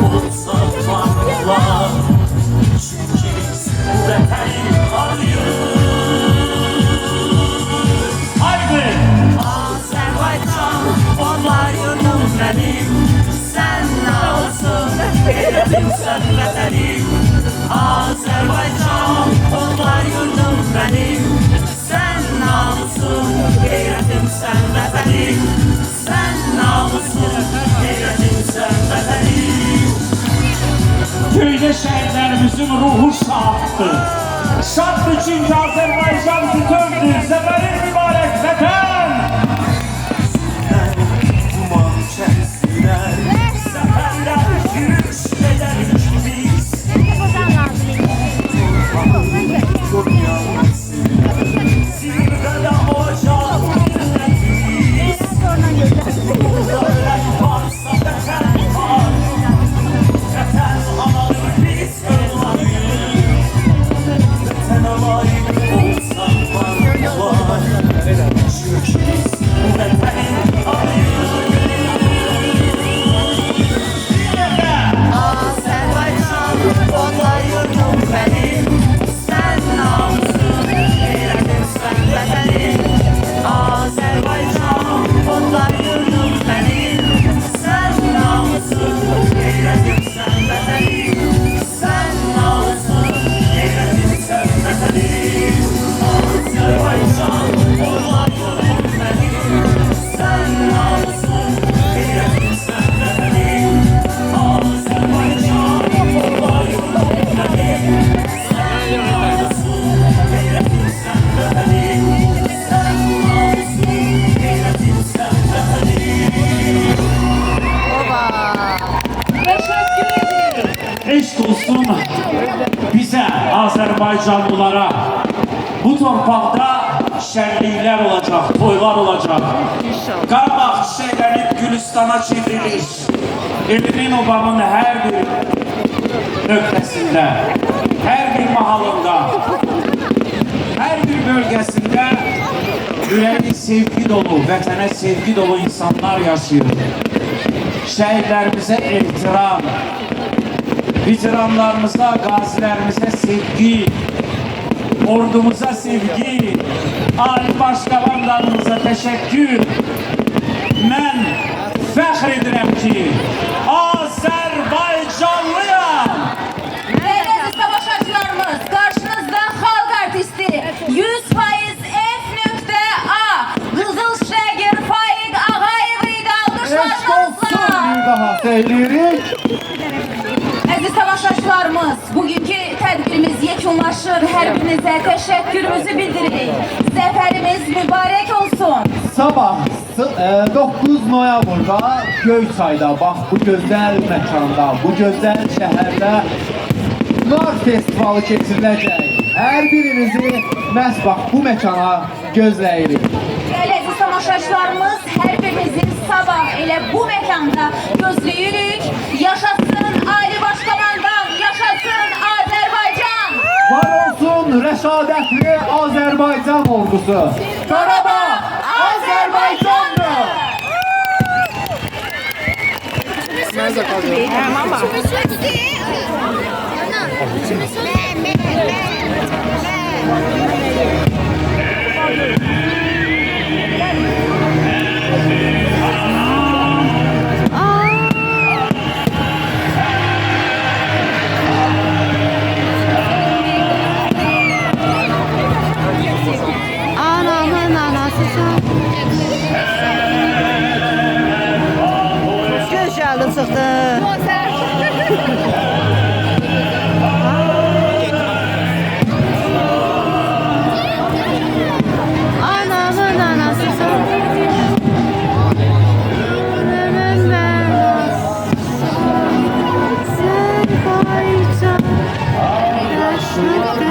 olsa farklılar. Çünkü biz bu vətənin arıyıq. Haydi! Azərbaycan, onlar yurdum mənim. Sən namusun, qeyrətimsən vətənim. Azərbaycan, onlar yurdum mənim. Sən namusun, qeyrətimsən vətənim. Sən namusun, qeyrətimsən vətənim. Köydə şəhərlərimizin ruhu şaddır. Şaddır çünki Azərbaycan bütövdür. Zəfərin mübarək vətən. Duman içərisində zəfərlər yürüş edərik biz. Zirvədə ocaq milletiz. Dövlət varsa vətən var. Vətən analır biz övladıyıq. Vətənə layiq olsan var. Çünki biz bu vətənin arıyıq. Azərbaycan, onlar yurdum mənim. Sən namusun, qeyrətimsən vətənim. Azərbaycan, onlar yurdum mənim. Sən namusun, qeyrətimsən vətənim. Sən namusun, qeyrətimsən vətənim. Azərbaycan, onlar yurdum mənim. Sən namusun, qeyrətimsən vətənim. Azərbaycan, onlar yurdum mənim. Sən namusun, qeyrətimsən vətənim. Sən namusun, qeyrətimsən vətənim. Teşekkür ederim. Eşq olsun bizə, Azərbaycanlılara. Bu torpaqda şənliklər olacaq, toylar olacaq. Qarabağ çiçəklənib Gülistana çevrilir. Elimin obamın hər bir nöqtəsində, hər bir mahalında, hər bir bölgəsində ürəyi sevgi dolu, vətənə sevgi dolu insanlar yaşayır. Şəhidlərimizə ehtiram, veteranlarımıza, qazilərimizə sevgi, ordumuza sevgi, Ali Başkomandanımıza təşəkkür. Mən fəxr edirəm ki, Azərbaycanlıyam. Değerli savaşçılarımız, karşınızda halk artisti 100% F.A. Kızıl Şegir Faik Ağayev'ydi Eşk olsun bir alkışlarınızla. daha söyleyirik. Aziz savaşçılarımız, bugünkü tədbirimiz yekunlaşır. Hər birinizə təşəkkürümüzü bildiririk. Zəfərimiz mübarək olsun. Sabah 9 noyabrda Göyçayda, bax bu gözəl məkanda, bu gözəl şəhərdə Nar Festivalı keçiriləcək. Hər birinizi məhz bax bu məkana gözləyirik. Aziz tamaşaçılarımız, hər birinizi sabah elə bu məkanda gözləyirik. Yaşasın Ali Başkomandan, yaşasın Azərbaycan. Var olsun rəşadətli Azərbaycan ordusu. Qarabağ Azərbaycandır. Anamın anası sen. Gözəli çıxdı. Anamın anası sen. Anamın anası. Azərbaycan. Yaşlı